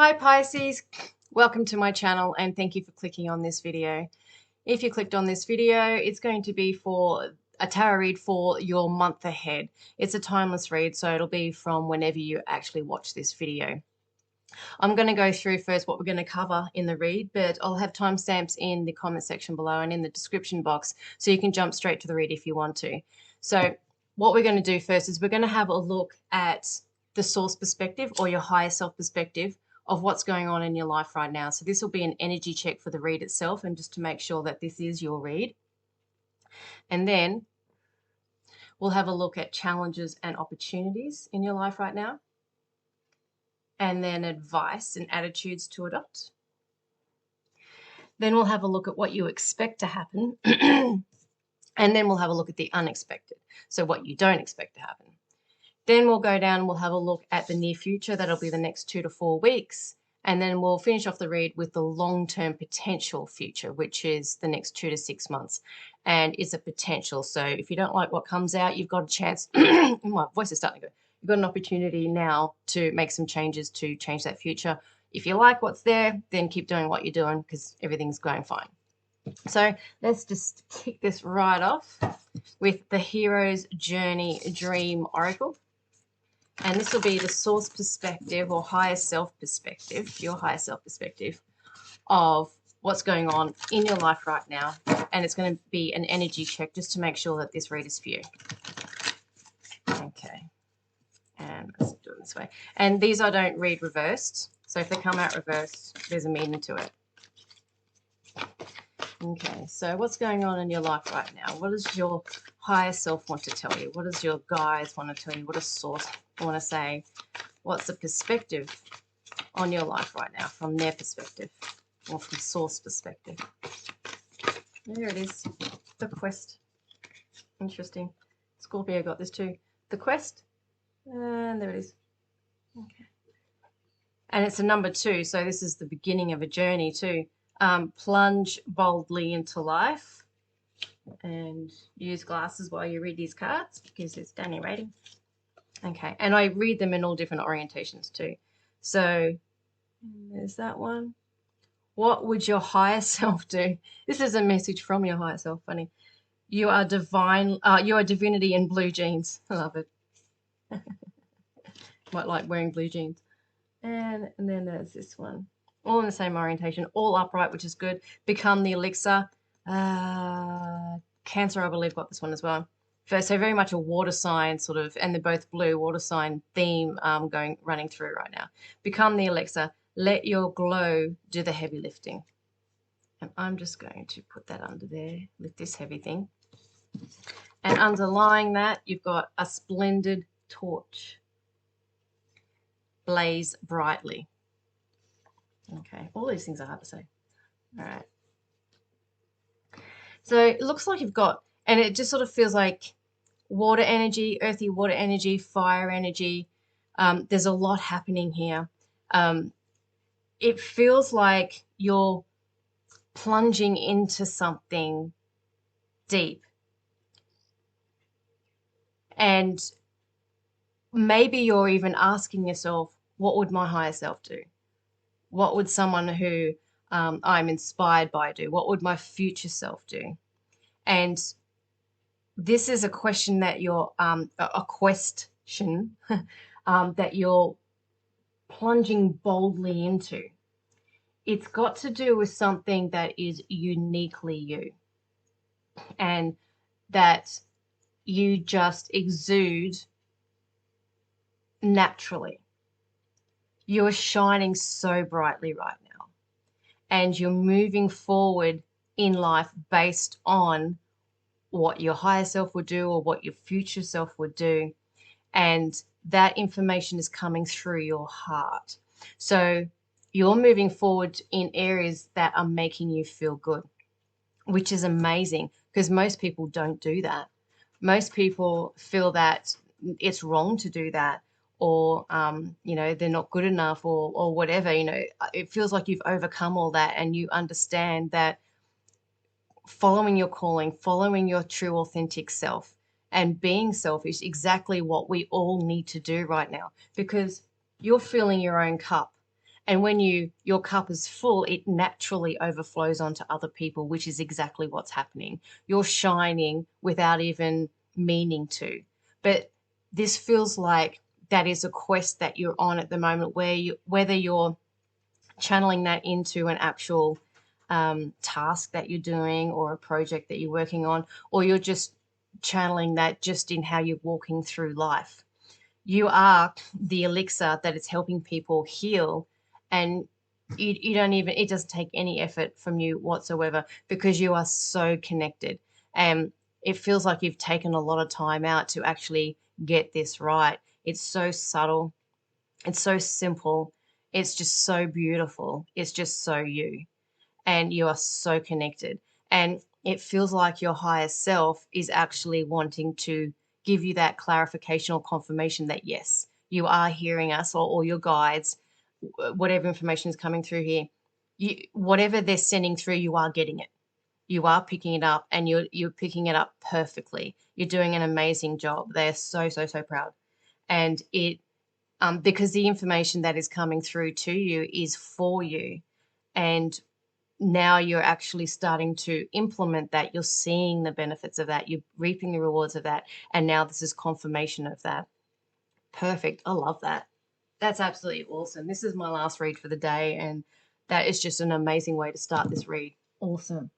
Hi Pisces, welcome to my channel and thank you for clicking on this video. If you clicked on this video, it's going to be for a tarot read for your month ahead. It's a timeless read, so it'll be from whenever you actually watch this video. I'm going to go through first what we're going to cover in the read, but I'll have timestamps in the comment section below and in the description box so you can jump straight to the read if you want to. So what we're going to do first is we're going to have a look at the source perspective or your higher self perspective of what's going on in your life right now. So this will be an energy check for the read itself and just to make sure that this is your read. And then we'll have a look at challenges and opportunities in your life right now. And then advice and attitudes to adopt. Then we'll have a look at what you expect to happen. And then we'll have a look at the unexpected. So what you don't expect to happen. Then we'll go down and we'll have a look at the near future. That'll be the next 2 to 4 weeks. And then we'll finish off the read with the long-term potential future, which is the next 2 to 6 months. And it's a potential. So if you don't like what comes out, you've got a chance. My voice is starting to go. You've got an opportunity now to make some changes to change that future. If you like what's there, then keep doing what you're doing because everything's going fine. So let's just kick this right off with the Hero's Journey Dream Oracle. And this will be the source perspective or higher self perspective, your higher self perspective of what's going on in your life right now. And it's going to be an energy check just to make sure that this read is for you. Okay. And let's do it this way. And these I don't read reversed. So if they come out reversed, there's a meaning to it. Okay, so what's going on in your life right now? What does your higher self want to tell you? What does your guides want to tell you? What does source want to say? What's the perspective on your life right now from their perspective or from source perspective? There it is, the quest. Interesting. Scorpio got this too. The quest. And there it is. Okay. And it's a number 2, so this is the beginning of a journey too. Plunge boldly into life and use glasses while you read these cards because it's Danny rating. Okay, and I read them in all different orientations too. So there's that one. What would your higher self do? This is a message from your higher self. Funny. You are divine. You are divinity in blue jeans. I love it. Might like wearing blue jeans. And then there's this one. All in the same orientation, all upright, which is good. Become the elixir. Cancer, I believe, got this one as well. So very much a water sign sort of, and they're both blue, water sign theme running through right now. Become the elixir. Let your glow do the heavy lifting. And I'm just going to put that under there, lift this heavy thing. And underlying that, you've got a splendid torch. Blaze brightly. Okay, all these things are hard to say. All right. So it looks like you've got, and it just sort of feels like water energy, earthy water energy, fire energy. There's a lot happening here. It feels like you're plunging into something deep. And maybe you're even asking yourself, what would my higher self do? What would someone who I'm inspired by do? What would my future self do? And this is a question that you're, a question that you're plunging boldly into. It's got to do with something that is uniquely you and that you just exude naturally. You're shining so brightly right now and you're moving forward in life based on what your higher self would do or what your future self would do. And that information is coming through your heart. So you're moving forward in areas that are making you feel good, which is amazing because most people don't do that. Most people feel that it's wrong to do that. Or, you know, they're not good enough or whatever, you know, it feels like you've overcome all that and you understand that following your calling, following your true authentic self and being self is exactly what we all need to do right now because you're filling your own cup And when your cup is full, it naturally overflows onto other people, which is exactly what's happening. You're shining without even meaning to. But this feels like that is a quest that you're on at the moment, where whether you're channeling that into an actual task that you're doing, or a project that you're working on, or you're just channeling that just in how you're walking through life. You are the elixir that is helping people heal, and you don't even, it doesn't take any effort from you whatsoever, because you are so connected. And it feels like you've taken a lot of time out to actually get this right. It's so subtle, it's so simple, it's just so beautiful, it's just so you, and you are so connected. And it feels like your higher self is actually wanting to give you that clarification or confirmation that yes, you are hearing us, or your guides, whatever information is coming through here, whatever they're sending through, you are getting it. You are picking it up, and you're picking it up perfectly. You're doing an amazing job. They're so, so, so proud. And it, because the information that is coming through to you is for you. And now you're actually starting to implement that. You're seeing the benefits of that. You're reaping the rewards of that. And now this is confirmation of that. Perfect. I love that. That's absolutely awesome. This is my last read for the day, and that is just an amazing way to start this read. Awesome.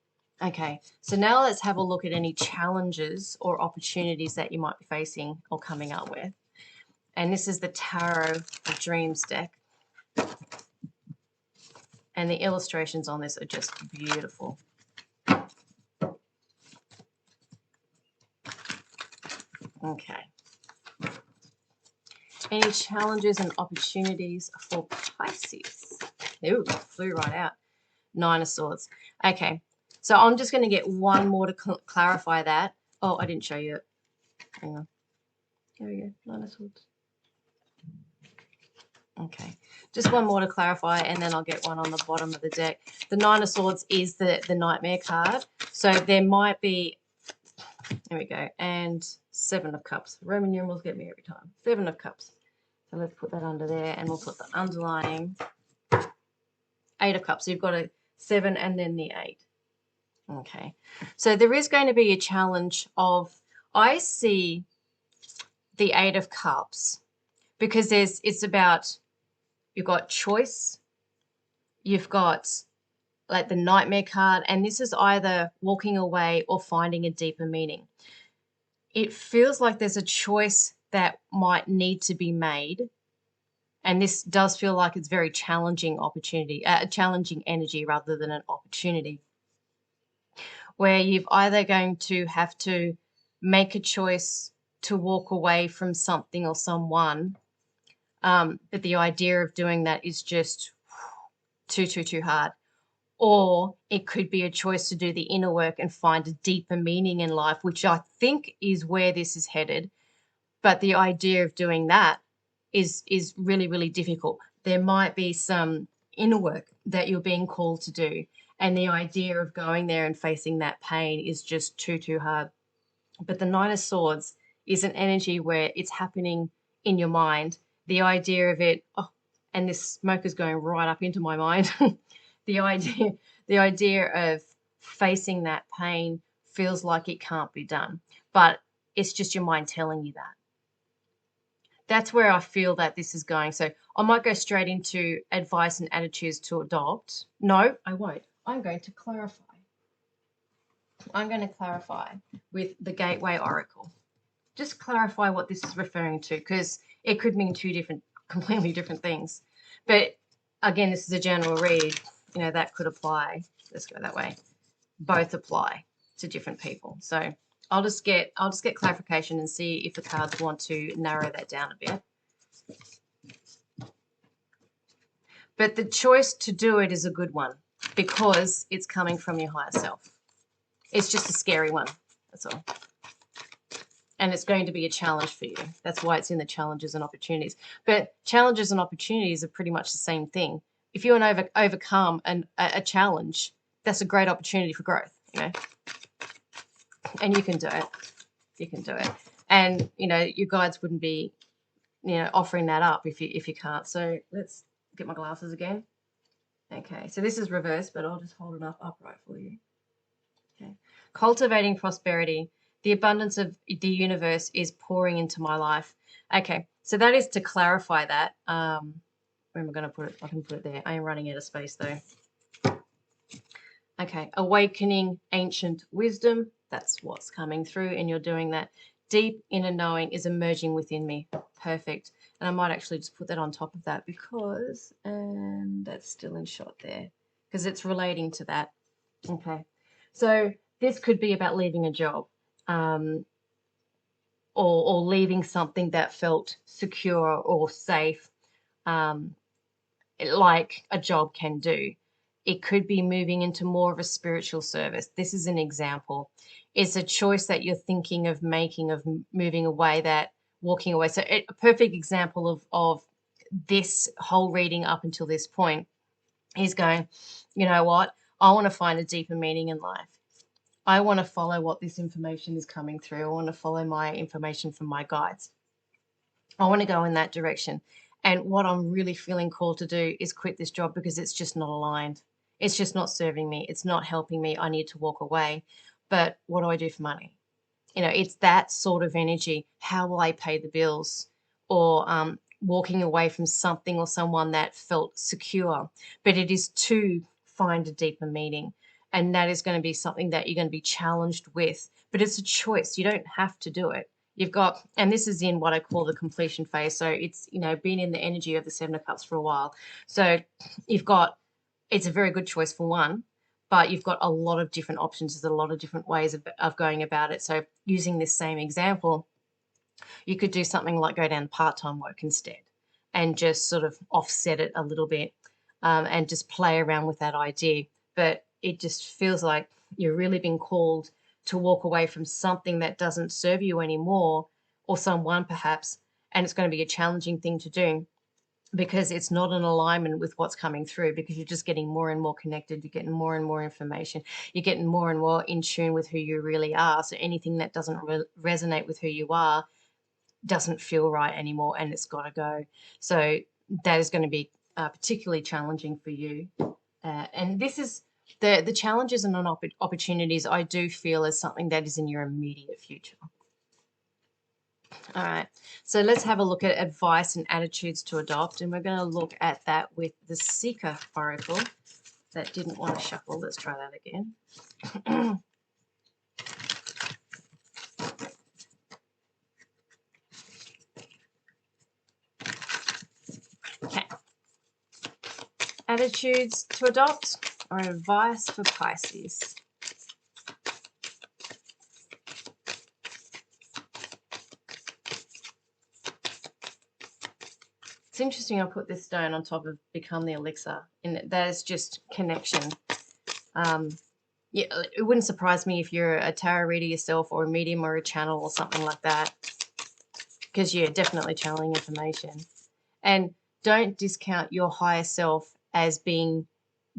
Okay, so now let's have a look at any challenges or opportunities that you might be facing or coming up with. And this is the Tarot of Dreams deck. And the illustrations on this are just beautiful. Okay. Any challenges and opportunities for Pisces? Ooh, flew right out. Nine of Swords. Okay, so I'm just going to get one more to clarify that. Oh, I didn't show you it. Hang on. There we go. Nine of Swords. Okay, just one more to clarify, and then I'll get one on the bottom of the deck. The Nine of Swords is the Nightmare card. So there might be, there we go, and Seven of Cups. Roman numerals get me every time. Seven of Cups. So let's put that under there, and we'll put the underlining Eight of Cups. So you've got a 7 and then the 8. Okay, so there is going to be a challenge of, I see the 8 of Cups, because it's about, you've got choice, you've got like the Nightmare card, and this is either walking away or finding a deeper meaning. It feels like there's a choice that might need to be made, and this does feel like it's very challenging opportunity, a challenging energy rather than an opportunity, where you've either going to have to make a choice to walk away from something or someone, but the idea of doing that is just too hard. Or it could be a choice to do the inner work and find a deeper meaning in life, which I think is where this is headed. But the idea of doing that is really, really difficult. There might be some inner work that you're being called to do, and the idea of going there and facing that pain is just too hard. But the Nine of Swords is an energy where it's happening in your mind. The idea of it, oh, and this smoke is going right up into my mind. The idea of facing that pain feels like it can't be done, but it's just your mind telling you that. That's where I feel that this is going. So I might go straight into advice and attitudes to adopt. No, I won't. I'm going to clarify. I'm going to clarify with the Gateway Oracle. Just clarify what this is referring to, because it could mean completely different things. But again, this is a general read. You know, that could apply. Let's go that way. Both apply to different people. So I'll just get clarification and see if the cards want to narrow that down a bit. But the choice to do it is a good one, because it's coming from your higher self. It's just a scary one. That's all. And it's going to be a challenge for you. That's why it's in the challenges and opportunities. But challenges and opportunities are pretty much the same thing. If you want to overcome a challenge, that's a great opportunity for growth, you know. And you can do it. You can do it. And, you know, your guides wouldn't be, you know, offering that up if you can't. So let's get my glasses again. Okay, so this is reversed, but I'll just hold it up upright for you. Okay. Cultivating prosperity. The abundance of the universe is pouring into my life. Okay, so that is to clarify that. Where am I going to put it? I can put it there. I am running out of space though. Okay, awakening ancient wisdom. That's what's coming through, and you're doing that. Deep inner knowing is emerging within me. Perfect. And I might actually just put that on top of that because, and that's still in shot there, because it's relating to that. Okay. So this could be about leaving a job, or leaving something that felt secure or safe, like a job can do. It could be moving into more of a spiritual service. This is an example. It's a choice that you're thinking of making, of moving away, that walking away. So a perfect example of this whole reading up until this point is going, you know what? I want to find a deeper meaning in life. I want to follow what this information is coming through. I want to follow my information from my guides. I want to go in that direction. And what I'm really feeling called to do is quit this job because it's just not aligned. It's just not serving me. It's not helping me. I need to walk away. But what do I do for money? You know, it's that sort of energy. How will I pay the bills? Or walking away from something or someone that felt secure. But it is to find a deeper meaning. And that is going to be something that you're going to be challenged with. But it's a choice. You don't have to do it. You've got, and this is in what I call the completion phase. So it's, you know, been in the energy of the Seven of Cups for a while. So you've got, it's a very good choice for one, but you've got a lot of different options. There's a lot of different ways of going about it. So using this same example, you could do something like go down part-time work instead and just sort of offset it a little bit, and just play around with that idea. But it just feels like you're really being called to walk away from something that doesn't serve you anymore, or someone perhaps, and it's going to be a challenging thing to do because it's not in alignment with what's coming through, because you're just getting more and more connected, you're getting more and more information, you're getting more and more in tune with who you really are. So anything that doesn't resonate with who you are doesn't feel right anymore, and it's got to go. So that is going to be particularly challenging for you. And this is the challenges and opportunities I do feel as something that is in your immediate future. All right, so let's have a look at advice and attitudes to adopt, and we're going to look at that with the Seeker Oracle. That didn't want to shuffle. Let's try that again. Okay. Attitudes to adopt or advice for Pisces. It's interesting I put this stone on top of Become the Elixir, and that is just connection. Yeah, it wouldn't surprise me if you're a tarot reader yourself, or a medium, or a channel, or something like that, because you're definitely channeling information. And don't discount your higher self as being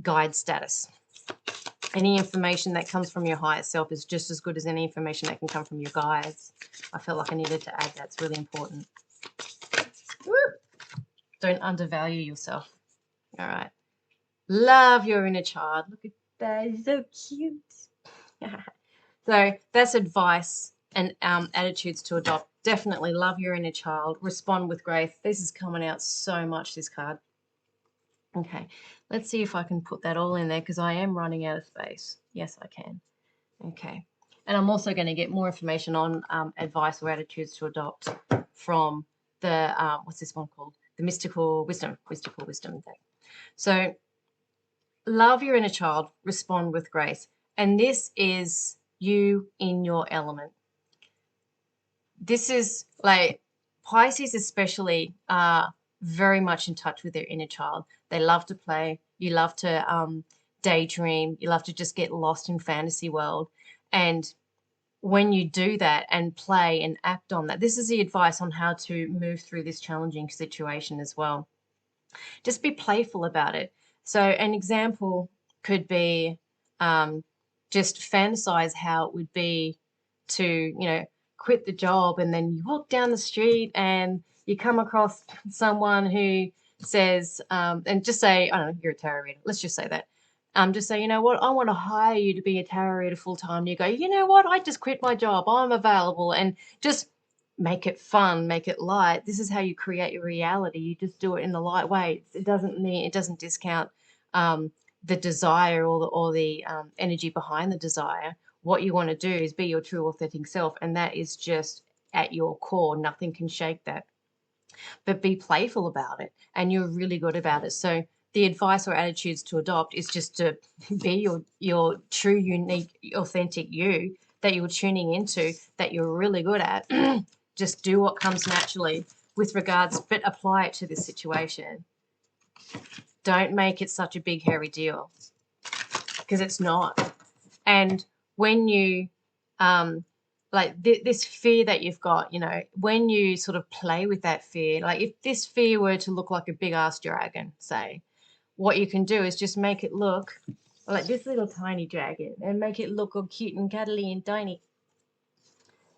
guide status. Any information that comes from your higher self is just as good as any information that can come from your guides. I felt like I needed to add that. It's really important. Woo! Don't undervalue yourself. All right. Love your inner child. Look at that. He's so cute. So that's advice and attitudes to adopt. Definitely love your inner child. Respond with grace. This is coming out so much, this card. Okay. Let's see if I can put that all in there, because I am running out of space. Yes, I can. Okay. And I'm also going to get more information on advice or attitudes to adopt from the, what's this one called? The Mystical Wisdom deck. So love your inner child, respond with grace. And this is you in your element. This is like Pisces especially are very much in touch with their inner child. They love to play. You love to daydream. You love to just get lost in fantasy world. And when you do that and play and act on that, this is the advice on how to move through this challenging situation as well. Just be playful about it. So an example could be just fantasize how it would be to, you know, quit the job, and then you walk down the street and you come across someone who says, and just say, I don't know, you're a tarot reader. Let's just say that. Just say, you know what, I want to hire you to be a tarot reader full time. You go, you know what, I just quit my job. I'm available. And just make it fun, make it light. This is how you create your reality. You just do it in the light way. It doesn't discount the desire or the energy behind the desire. What you want to do is be your true authentic self, and that is just at your core. Nothing can shake that. But be playful about it, and you're really good about it. So the advice or attitudes to adopt is just to be your true, unique, authentic you that you're tuning into, that you're really good at. Just do what comes naturally with regards, but apply it to this situation. Don't make it such a big, hairy deal, because it's not. And when you, like this fear that you've got, you know, when you sort of play with that fear, like if this fear were to look like a big ass dragon, say, what you can do is just make it look like this little tiny dragon and make it look all cute and cuddly and tiny.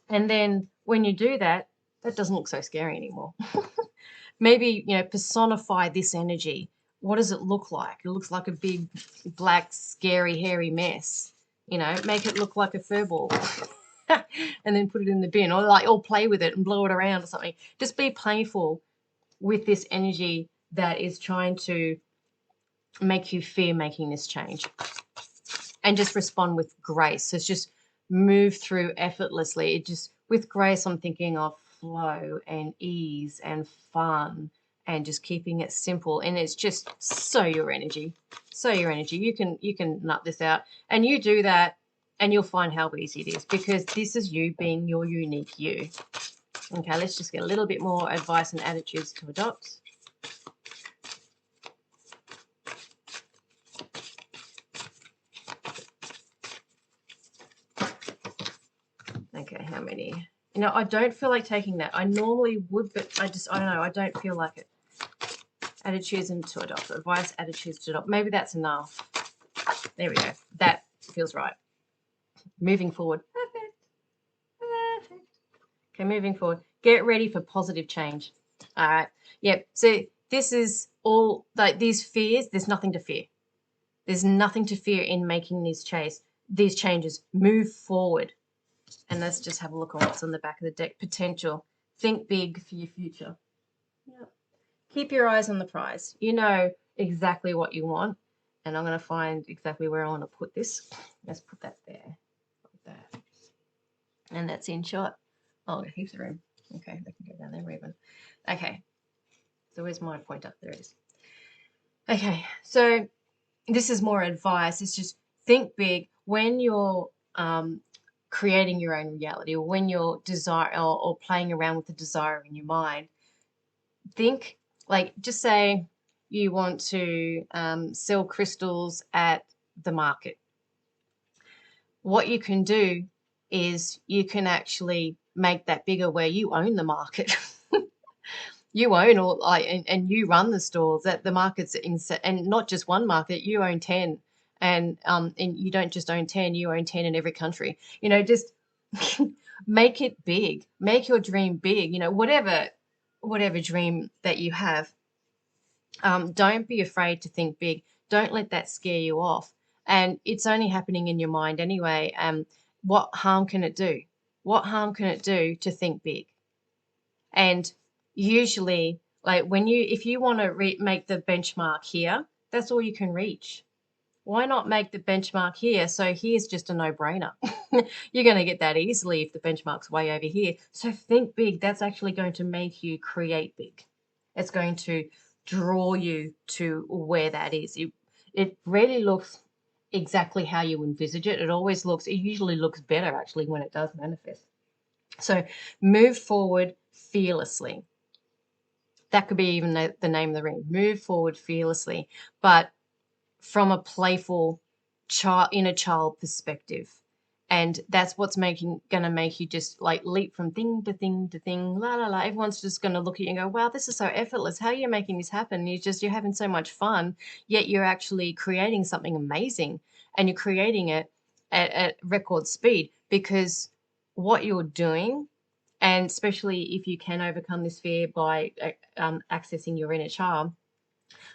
And then when you do that, that doesn't look so scary anymore. Maybe, you know, personify this energy. What does it look like? It looks like a big, black, scary, hairy mess. You know, make it look like a fur ball. And then put it in the bin, or play with it and blow it around or something. Just be playful with this energy that is trying to make you fear making this change. And just respond with grace. So it's just move through effortlessly. It just, with grace, I'm thinking of flow and ease and fun and just keeping it simple. And it's just so your energy. So your energy. You can nut this out. And you do that and you'll find how easy it is, because this is you being your unique you. Okay, let's just get a little bit more advice and attitudes to adopt. Okay, how many? You know, I don't feel like taking that. I normally would, but I don't know. I don't feel like it. Attitudes and to adopt. Advice, attitudes to adopt. Maybe that's enough. There we go. That feels right. Moving forward. Perfect. Perfect. Okay, moving forward. Get ready for positive change. All right. Yep. So this is all, like these fears, there's nothing to fear. There's nothing to fear in making these changes. Move forward. And let's just have a look at what's on the back of the deck. Potential. Think big for your future. Yep. Keep your eyes on the prize. You know exactly what you want. And I'm going to find exactly where I want to put this. Let's put that there. Like that. And that's in shot. Oh, heaps of room. Okay, they can go down there even. Okay. So where's my pointer? There it is. Okay, so this is more advice. It's just think big when you're creating your own reality, or when you're or playing around with the desire in your mind. Think, like, just say you want to sell crystals at the market. What you can do is you can actually make that bigger, where you own the market. You own all, and you run the stores at the markets, and not just one market. You own 10, and you don't just own 10. You own 10 in every country. You know, just make it big. Make your dream big. You know, whatever dream that you have. Don't be afraid to think big. Don't let that scare you off. And it's only happening in your mind anyway. What harm can it do? What harm can it do to think big? And usually, like if you want to make the benchmark here, that's all you can reach. Why not make the benchmark here? So here's just a no-brainer. You're going to get that easily if the benchmark's way over here. So think big. That's actually going to make you create big. It's going to draw you to where that is. It really looks exactly how you envisage it. It usually looks better actually when it does manifest. So move forward fearlessly. That could be even the name of the ring. Move forward fearlessly, but from a playful inner child perspective. And that's what's going to make you just like leap from thing to thing to thing, la la la. Everyone's just going to look at you and go, wow, this is so effortless. How are you making this happen? You're having so much fun, yet you're actually creating something amazing, and you're creating it at record speed, because what you're doing, and especially if you can overcome this fear by accessing your inner child,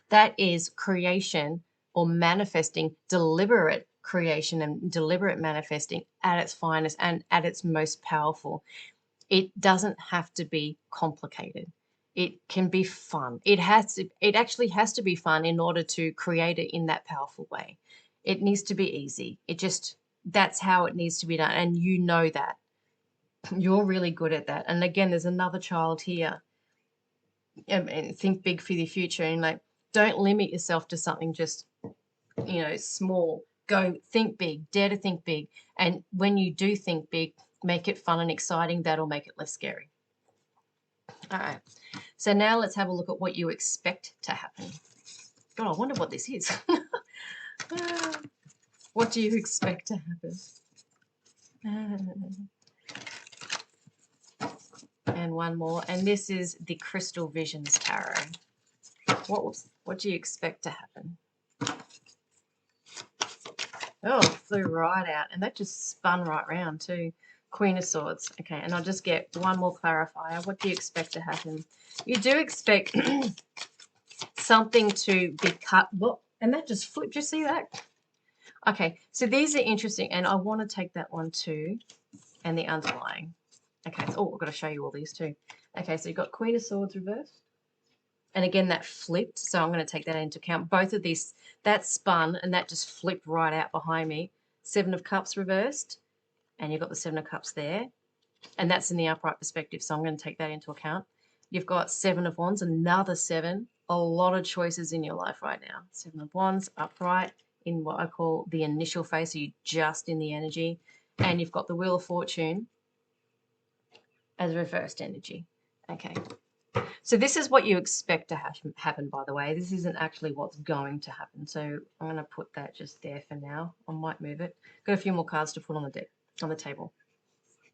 That is creation or manifesting, deliberate creation and deliberate manifesting at its finest and at its most powerful. It doesn't have to be complicated. It can be fun. It actually has to be fun in order to create it in that powerful way. It needs to be easy. That's how it needs to be done. And you know that. You're really good at that. And again, there's another child here. And think big for the future, and like, don't limit yourself to something just, small. Go think big, dare to think big. And when you do think big, make it fun and exciting. That'll make it less scary. All right. So now let's have a look at what you expect to happen. God, I wonder what this is. What do you expect to happen? And one more. And this is the Crystal Visions Tarot. What do you expect to happen? Oh, flew right out. And that just spun right round too. Queen of Swords. Okay, and I'll just get one more clarifier. What do you expect to happen? You do expect something to be cut. Well, and that just flipped. You see that? Okay, so these are interesting, and I want to take that one too, and the underlying. Okay, oh, I've got to show you all these too. Okay, so you've got Queen of Swords reversed. And again, that flipped, so I'm going to take that into account. Both of these, that spun, and that just flipped right out behind me. Seven of Cups reversed, and you've got the Seven of Cups there. And that's in the upright perspective, so I'm going to take that into account. You've got Seven of Wands, another seven. A lot of choices in your life right now. Seven of Wands, upright, in what I call the initial phase, so you're just in the energy. And you've got the Wheel of Fortune as reversed energy. Okay. So this is what you expect to happen, by the way. This isn't actually what's going to happen. So I'm going to put that just there for now. I might move it. Got a few more cards to put on the deck, on the table.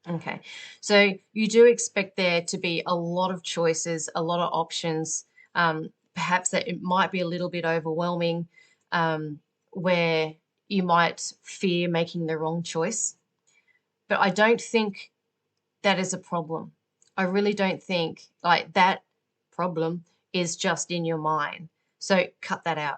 Okay. So you do expect there to be a lot of choices, a lot of options. Perhaps that it might be a little bit overwhelming, where you might fear making the wrong choice. But I don't think that is a problem. I really don't think like that problem is just in your mind. So cut that out.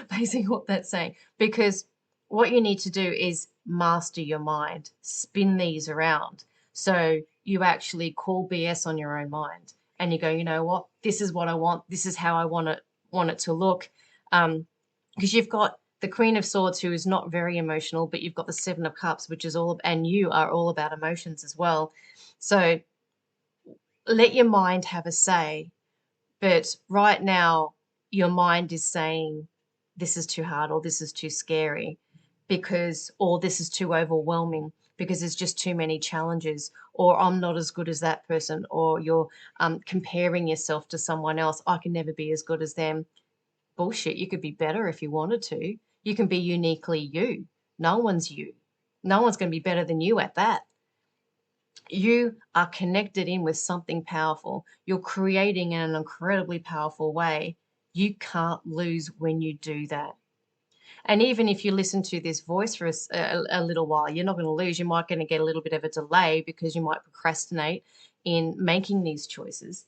Basically what that's saying. Because what you need to do is master your mind, spin these around. So you actually call BS on your own mind and you go, you know what, this is what I want. This is how I want it to look. Because you've got the Queen of Swords, who is not very emotional, but you've got the Seven of Cups, which is and you are all about emotions as well. So let your mind have a say, but right now your mind is saying this is too hard, or this is too scary, or this is too overwhelming because there's just too many challenges, or I'm not as good as that person, or you're comparing yourself to someone else. I can never be as good as them. Bullshit. You could be better if you wanted to. You can be uniquely you. No one's you. No one's going to be better than you at that. You are connected in with something powerful. You're creating in an incredibly powerful way. You can't lose when you do that. And even if you listen to this voice for a little while, you're not going to lose. You might going to get a little bit of a delay because you might procrastinate in making these choices.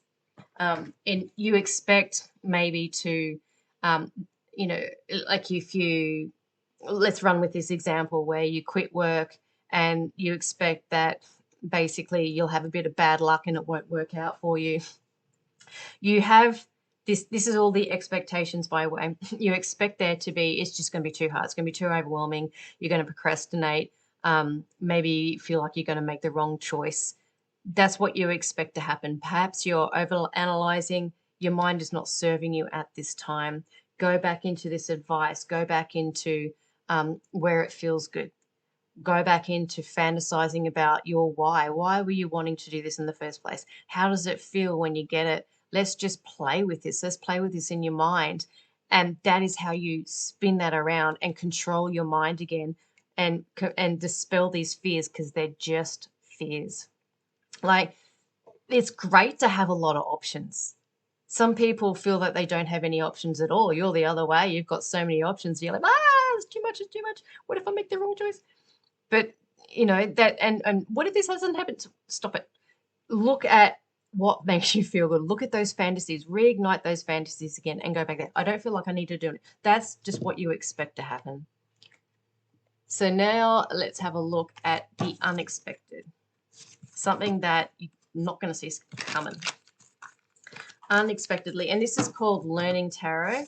And you expect maybe to, like let's run with this example where you quit work and you expect that basically you'll have a bit of bad luck and it won't work out for you. You have this is all the expectations, by the way. You expect there to be, it's just going to be too hard. It's going to be too overwhelming. You're going to procrastinate. Maybe feel like you're going to make the wrong choice. That's what you expect to happen. Perhaps you're overanalyzing. Your mind is not serving you at this time. Go back into this advice. Go back into where it feels good. Go back into fantasizing about your why. Why were you wanting to do this in the first place? How does it feel when you get it? Let's just play with this. Let's play with this in your mind. And that is how you spin that around and control your mind again and dispel these fears, because they're just fears. Like, it's great to have a lot of options. Some people feel that they don't have any options at all. You're the other way. You've got so many options. You're like, it's too much, it's too much. What if I make the wrong choice? But, that, and what if this hasn't happened? Stop it. Look at what makes you feel good. Look at those fantasies, reignite those fantasies again and go back there. I don't feel like I need to do it. That's just what you expect to happen. So now let's have a look at the unexpected. Something that you're not going to see coming. Unexpectedly. And this is called Learning Tarot.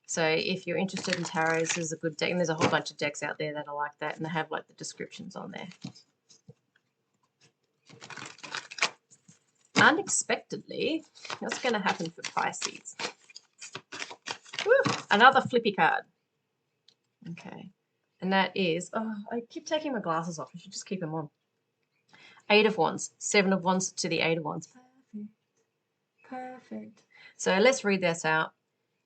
So if you're interested in tarot, this is a good deck. And there's a whole bunch of decks out there that are like that. And they have like the descriptions on there. Unexpectedly, what's going to happen for Pisces? Woo, another flippy card. Okay. And that is, oh, I keep taking my glasses off. I should just keep them on. 8 of Wands. 7 of Wands to the 8 of Wands. Perfect. Perfect. So let's read this out.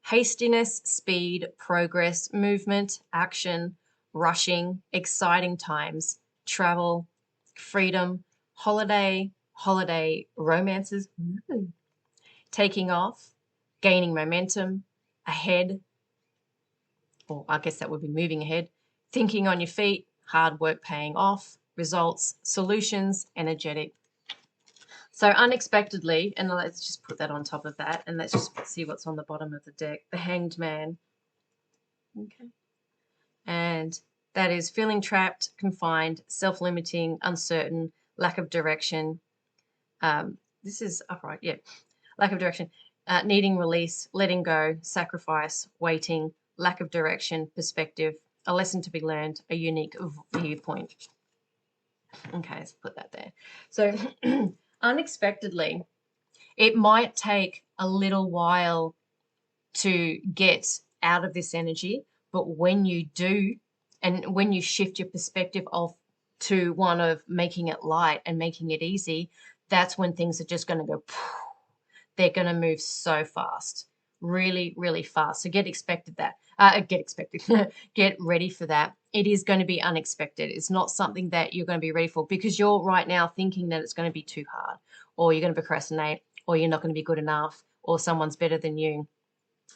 Hastiness, speed, progress, movement, action, rushing, exciting times, travel, freedom, holiday, romances, taking off, gaining momentum, ahead, or I guess that would be moving ahead, thinking on your feet, hard work paying off, results, solutions, energetic. So unexpectedly, and let's just put that on top of that, and let's just see what's on the bottom of the deck. The Hanged Man. Okay. And that is feeling trapped, confined, self-limiting, uncertain, lack of direction. This is upright, yeah. Lack of direction, needing release, letting go, sacrifice, waiting, lack of direction, perspective, a lesson to be learned, a unique viewpoint. Okay, let's put that there. So unexpectedly, it might take a little while to get out of this energy, but when you do, and when you shift your perspective to one of making it light and making it easy, that's when things are just going to go, they're going to move so fast, really, really fast. So get ready for that. It is going to be unexpected. It's not something that you're going to be ready for because you're right now thinking that it's going to be too hard, or you're going to procrastinate, or you're not going to be good enough, or someone's better than you,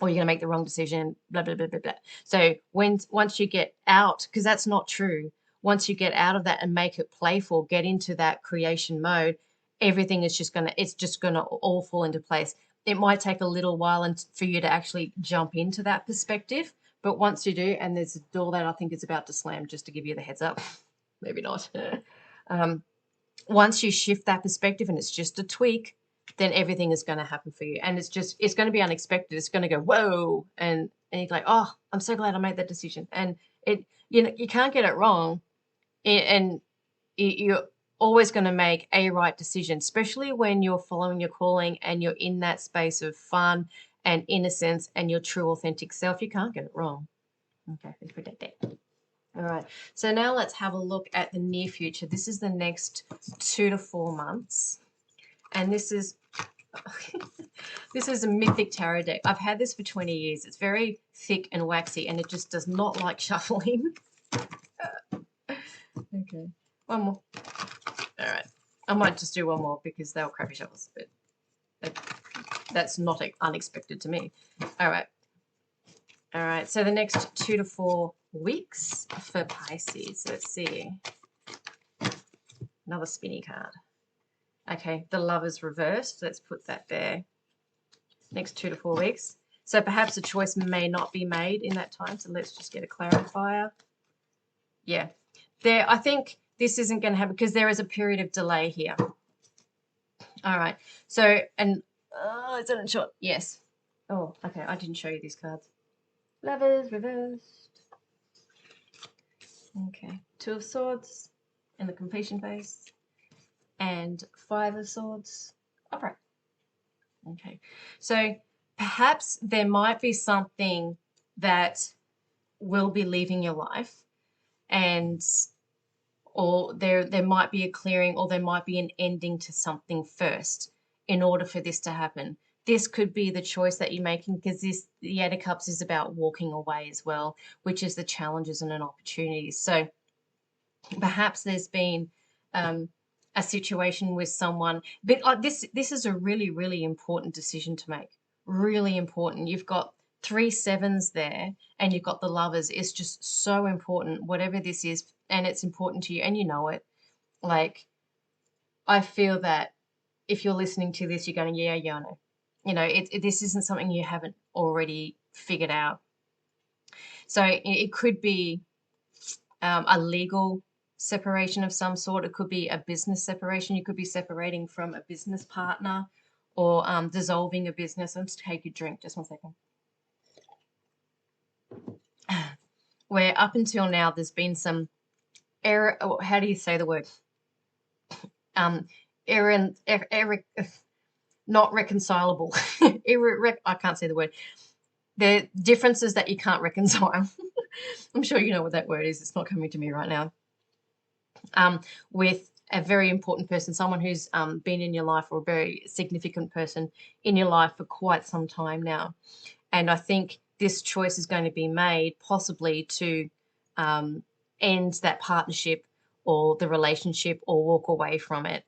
or you're going to make the wrong decision, blah, blah, blah, blah, blah. So once you get out, because that's not true, once you get out of that and make it playful, get into that creation mode, everything is just going to all fall into place. It might take a little while for you to actually jump into that perspective, but once you do, and there's a door that I think is about to slam, just to give you the heads up, maybe not. Once you shift that perspective and it's just a tweak, then everything is going to happen for you. And it's going to be unexpected. It's going to go, whoa. And you're like, oh, I'm so glad I made that decision. And you can't get it wrong. And you're always going to make a right decision, especially when you're following your calling and you're in that space of fun and innocence and your true authentic self. You can't get it wrong. Okay, let's put that there. All right, so now let's have a look at the near future. This is the next 2 to 4 months. And this is this is a mythic tarot deck. I've had this for 20 years. It's very thick and waxy, and it just does not like shuffling. Okay, one more. All right, I might just do one more because they were crappy shuffles, but that's not unexpected to me. All right. So the next 2 to 4 weeks for Pisces. Let's see. Another spinny card. Okay, the Lovers reversed. Let's put that there. Next 2 to 4 weeks. So perhaps a choice may not be made in that time. So let's just get a clarifier. Yeah. I think this isn't going to happen because there is a period of delay here. All right. So, and is it in short? Yes. Oh, okay. I didn't show you these cards. Lovers reversed. Okay. 2 of Swords in the completion phase. And 5 of Swords upright. Okay. So perhaps there might be something that will be leaving your life, or there might be a clearing, or there might be an ending to something first in order for this to happen. This could be the choice that you're making, because the 8 of Cups is about walking away as well, which is the challenges and an opportunities. So perhaps there's been a situation with someone, but this is a really, really important decision to make. Really important. You've got 3 sevens there, and you've got the Lovers. It's just so important, whatever this is, and it's important to you, and you know it. Like, I feel that if you're listening to this, you're going, yeah, I know. You know, this isn't something you haven't already figured out. So it could be a legal separation of some sort. It could be a business separation. You could be separating from a business partner or dissolving a business. Let's take a drink. Just one second. Where up until now, there's been some error. How do you say the word? Error, not reconcilable. I can't say the word. They're differences that you can't reconcile. I'm sure you know what that word is. It's not coming to me right now. With a very important person, someone who's been in your life, or a very significant person in your life for quite some time now. And I think this choice is going to be made possibly to end that partnership or the relationship or walk away from it.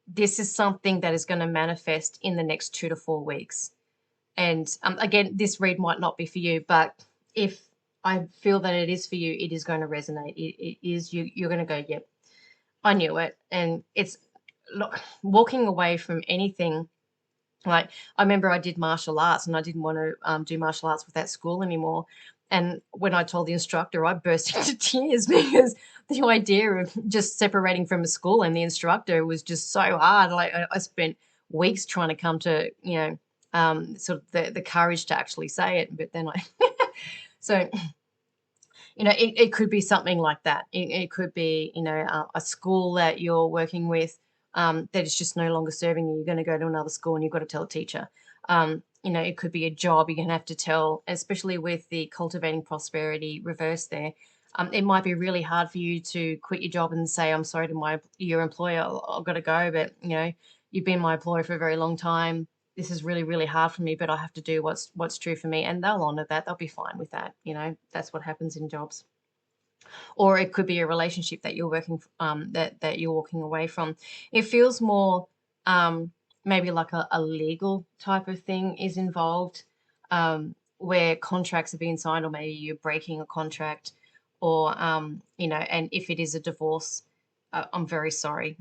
This is something that is going to manifest in the next 2 to 4 weeks. And again, this read might not be for you, but if I feel that it is for you, it is going to resonate. It is, you're going to go, yep, I knew it. And it's, look, walking away from anything. Like, I remember I did martial arts and I didn't want to do martial arts with that school anymore. And when I told the instructor, I burst into tears because the idea of just separating from a school and the instructor was just so hard. Like, I spent weeks trying to come to, sort of the courage to actually say it. But then so, it could be something like that. It could be, a school that you're working with that is just no longer serving you. You're going to go to another school and you've got to tell a teacher. It could be a job. You're going to have to tell, especially with the cultivating prosperity reverse there. It might be really hard for you to quit your job and say, I'm sorry to your employer, I've got to go, but you've been my employer for a very long time. This is really, really hard for me, but I have to do what's true for me. And they'll honor that. They'll be fine with that. That's what happens in jobs. Or it could be a relationship that you're working that you're walking away from. It feels more maybe like a legal type of thing is involved, where contracts are being signed, or maybe you're breaking a contract, or and if it is a divorce, I'm very sorry.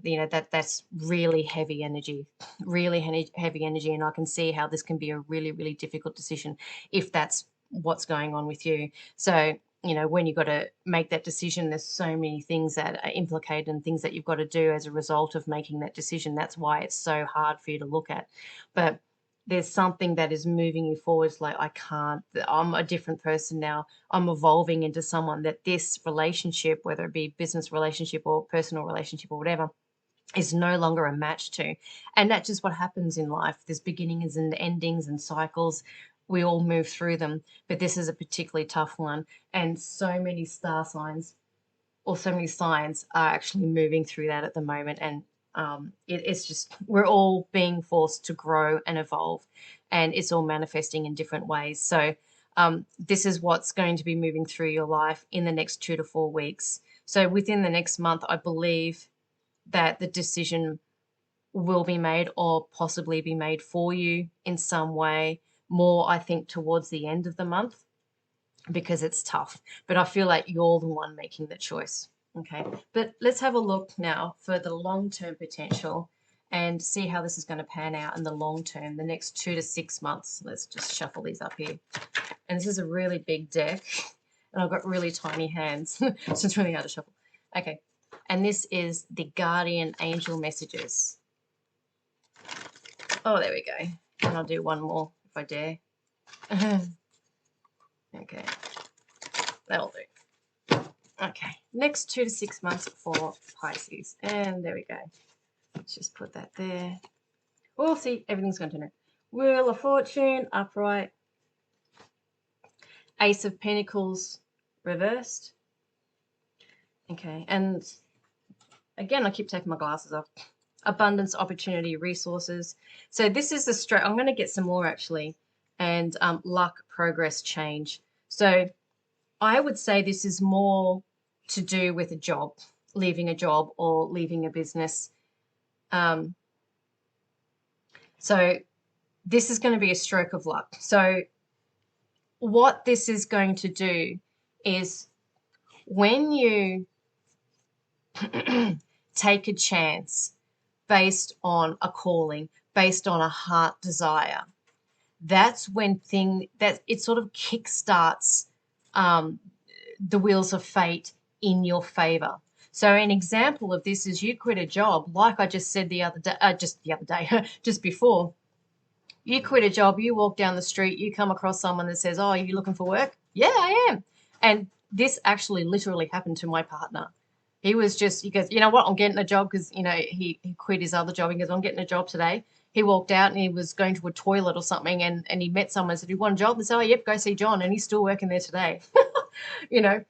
That's really heavy energy, heavy energy, and I can see how this can be a really, really difficult decision if that's what's going on with you. So, when you've got to make that decision, there's so many things that are implicated and things that you've got to do as a result of making that decision. That's why it's so hard for you to look at. But there's something that is moving you forward. It's like, I'm a different person now. I'm evolving into someone that this relationship, whether it be business relationship or personal relationship or whatever, is no longer a match to. And that's just what happens in life. There's beginnings and endings and cycles. We all move through them, but this is a particularly tough one. And so many star signs or so many signs are actually moving through that at the moment. And it's just, we're all being forced to grow and evolve, and it's all manifesting in different ways. So this is what's going to be moving through your life in the next 2 to 4 weeks. So within the next month, I believe that the decision will be made, or possibly be made for you in some way. More, I think, towards the end of the month, because it's tough. But I feel like you're the one making the choice. Okay, but let's have a look now for the long-term potential and see how this is going to pan out in the long term, the next 2 to 6 months. Let's just shuffle these up here. And this is a really big deck, and I've got really tiny hands, so it's really hard to shuffle. Okay, and this is the guardian angel messages. Oh, there we go. And I'll do one more if I dare. Okay, that'll do. Okay, next 2 to 6 months for Pisces. And there we go. Let's just put that there. We'll see, everything's going to turn. Wheel of Fortune, upright. Ace of Pentacles, reversed. Okay, and again, I keep taking my glasses off. Abundance, opportunity, resources. So this is the straight. I'm going to get some more actually. And luck, progress, change. So I would say this is more to do with a job, leaving a job or leaving a business. So this is going to be a stroke of luck. So what this is going to do is, when you take a chance based on a calling, based on a heart desire, that's when it sort of kickstarts the wheels of fate in your favor. So an example of this is you quit a job, like I just said just before. You quit a job, you walk down the street, you come across someone that says, "Oh, are you looking for work?" "Yeah, I am." And this actually literally happened to my partner. He goes, "You know what? I'm getting a job," because, he quit his other job. He goes, "I'm getting a job today." He walked out and he was going to a toilet or something, and he met someone and said, "You want a job?" They said, "Oh, yep, go see John." And he's still working there today. You know,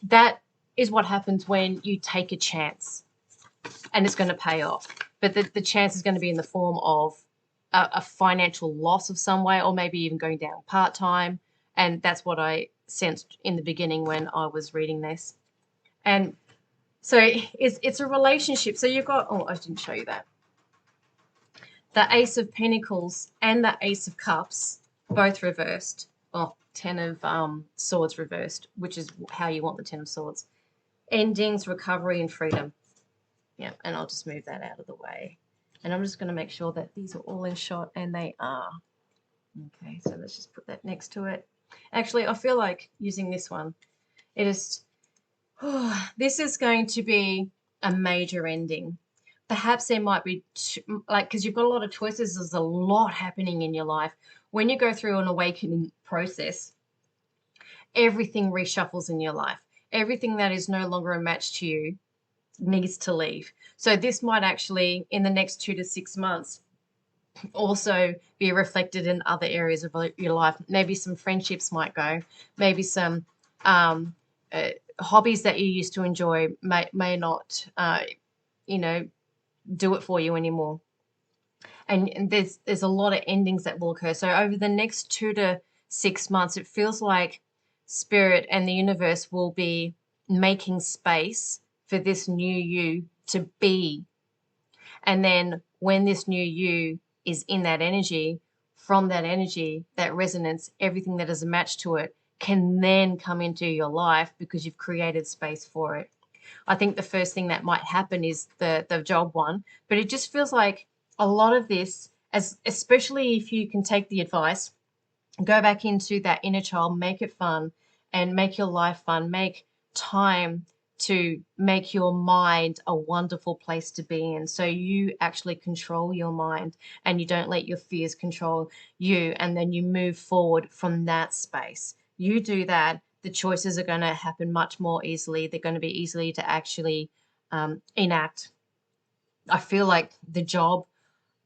that is what happens when you take a chance, and it's going to pay off. But the chance is going to be in the form of a financial loss of some way, or maybe even going down part-time. And that's what I sensed in the beginning when I was reading this. And so it's a relationship. So you've got, I didn't show you that. The Ace of Pentacles and the Ace of Cups, both reversed. Ten of Swords reversed, which is how you want the Ten of Swords. Endings, recovery, and freedom. Yeah, and I'll just move that out of the way. And I'm just going to make sure that these are all in shot, and they are. Okay, so let's just put that next to it. Actually, I feel like using this one. This is going to be a major ending. Perhaps there might be, because you've got a lot of choices, there's a lot happening in your life. When you go through an awakening process, everything reshuffles in your life. Everything that is no longer a match to you needs to leave. So this might actually, in the next 2 to 6 months, also be reflected in other areas of your life. Maybe some friendships might go. Maybe some hobbies that you used to enjoy may not, do it for you anymore. And there's a lot of endings that will occur. So over the next 2 to 6 months, it feels like Spirit and the universe will be making space for this new you to be. And then when this new you is in that energy, from that energy, that resonance, everything that is a match to it can then come into your life because you've created space for it. I think the first thing that might happen is the job one, but it just feels like a lot of this, especially if you can take the advice, go back into that inner child, make it fun and make your life fun, make time to make your mind a wonderful place to be in. So you actually control your mind and you don't let your fears control you, and then you move forward from that space. You do that, the choices are going to happen much more easily. They're going to be easily to actually enact. I feel like the job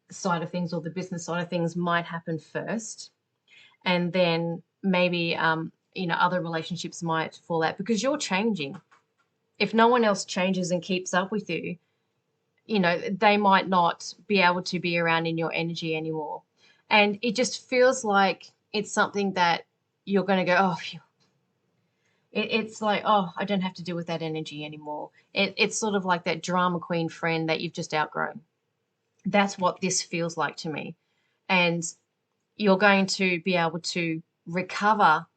side of things or the business side of things might happen first, and then maybe other relationships might fall out because you're changing. If no one else changes and keeps up with you, they might not be able to be around in your energy anymore. And it just feels like it's something that you're going to go, oh, phew. It's like, oh, I don't have to deal with that energy anymore. It's sort of like that drama queen friend that you've just outgrown. That's what this feels like to me. And you're going to be able to recover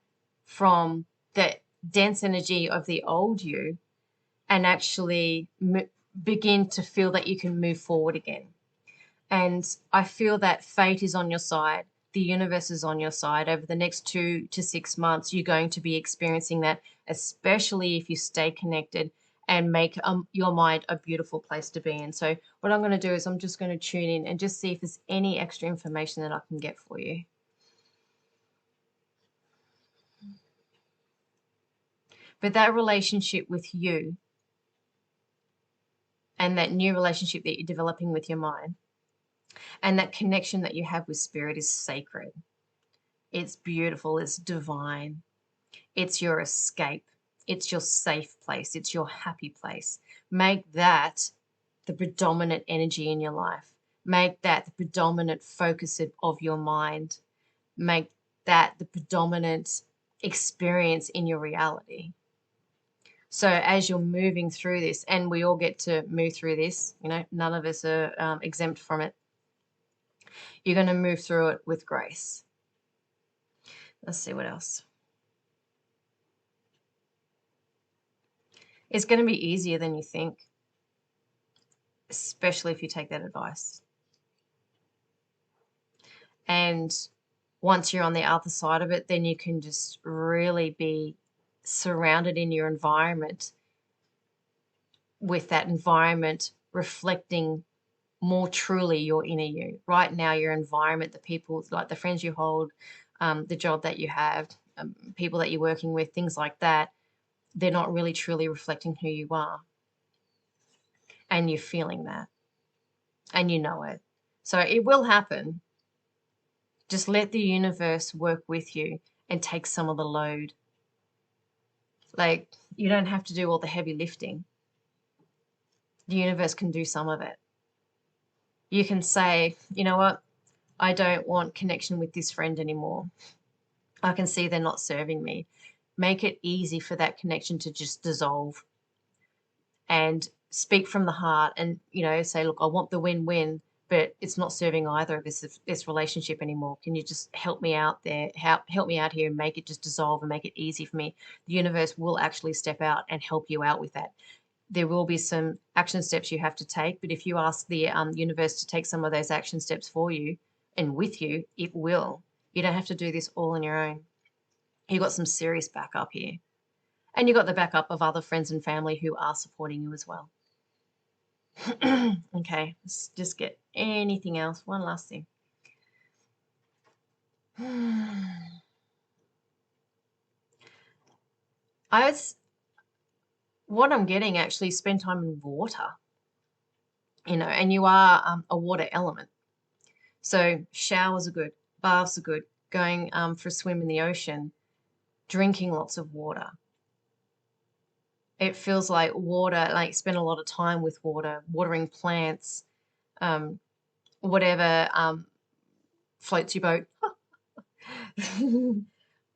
from the dense energy of the old you and actually begin to feel that you can move forward again. And I feel that fate is on your side. The universe is on your side. Over the next 2 to 6 months, you're going to be experiencing that, especially if you stay connected and make your mind a beautiful place to be in. So what I'm going to do is I'm just going to tune in and just see if there's any extra information that I can get for you. But that relationship with you and that new relationship that you're developing with your mind and that connection that you have with spirit is sacred. It's beautiful. It's divine. It's your escape. It's your safe place. It's your happy place. Make that the predominant energy in your life. Make that the predominant focus of your mind. Make that the predominant experience in your reality. So as you're moving through this, and we all get to move through this, none of us are exempt from it. You're going to move through it with grace. Let's see what else. It's going to be easier than you think. especially if you take that advice. And once you're on the other side of it, then you can just really be surrounded in your environment, with that environment reflecting more truly your inner you. Right now, your environment, the people, like the friends you hold, the job that you have, people that you're working with, things like that, they're not really truly reflecting who you are. And you're feeling that. And you know it. So it will happen. Just let the universe work with you and take some of the load. Like, you don't have to do all the heavy lifting. The universe can do some of it. You can say, you know what? I don't want connection with this friend anymore. I can see they're not serving me. Make it easy for that connection to just dissolve. And speak from the heart and, say, look, I want the win-win, but it's not serving either of this relationship anymore. Can you just help me out there? Help me out here and make it just dissolve and make it easy for me. The universe will actually step out and help you out with that. There will be some action steps you have to take, but if you ask the universe to take some of those action steps for you and with you, it will. You don't have to do this all on your own. You've got some serious backup here. And you've got the backup of other friends and family who are supporting you as well. Okay, let's just get anything else. One last thing. What I'm getting actually, spend time in water, and you are a water element. So showers are good, baths are good, going for a swim in the ocean, drinking lots of water. It feels like water, like spend a lot of time with water, watering plants, whatever floats your boat.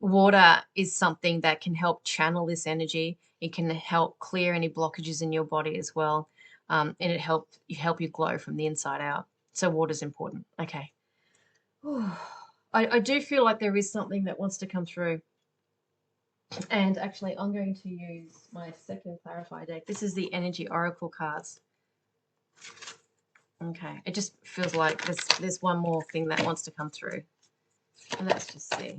Water is something that can help channel this energy. It can help clear any blockages in your body as well. And it help you glow from the inside out. So water's important. Okay. I do feel like there is something that wants to come through. And actually, I'm going to use my second Clarify deck. This is the Energy Oracle cards. Okay, it just feels like there's one more thing that wants to come through. Let's just see.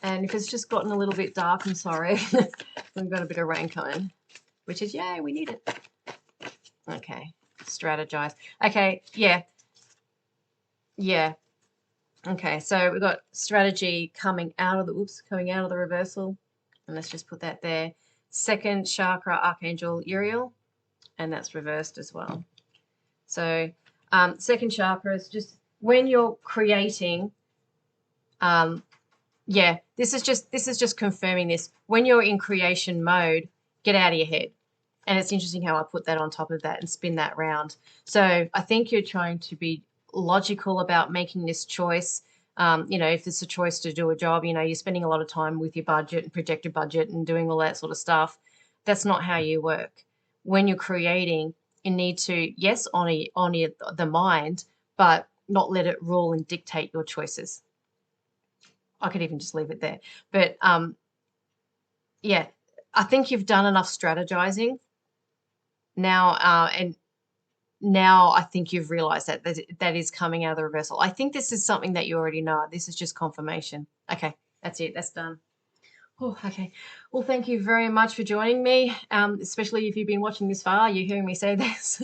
And if it's just gotten a little bit dark, I'm sorry. We've got a bit of rain coming, which is, yay, we need it. Okay, strategize. Okay, yeah. Okay, so we've got strategy coming out of the reversal. And let's just put that there. Second chakra, Archangel Uriel, and that's reversed as well. So second chakra is just when you're creating, this is just confirming this. When you're in creation mode, get out of your head. And it's interesting how I put that on top of that and spin that round. So I think you're trying to be logical about making this choice. If it's a choice to do a job, you're spending a lot of time with your budget and projected budget and doing all that sort of stuff. That's not how you work. When you're creating, you need to, yes, honor the mind, but not let it rule and dictate your choices. I could even just leave it there. But I think you've done enough strategizing now, and now I think you've realized that is coming out of the reversal. I think this is something that you already know. This is just confirmation. Okay, that's it. That's done. Oh, okay. Well, thank you very much for joining me, especially if you've been watching this far. You're hearing me say this.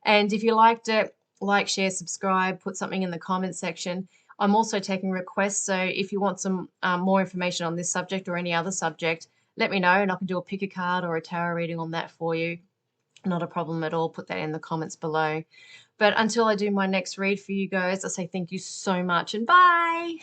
And if you liked it, like, share, subscribe, put something in the comment section. I'm also taking requests, so if you want some more information on this subject or any other subject, let me know, and I can do a pick a card or a tarot reading on that for you. Not a problem at all. Put that in the comments below. But until I do my next read for you guys, I say thank you so much and bye.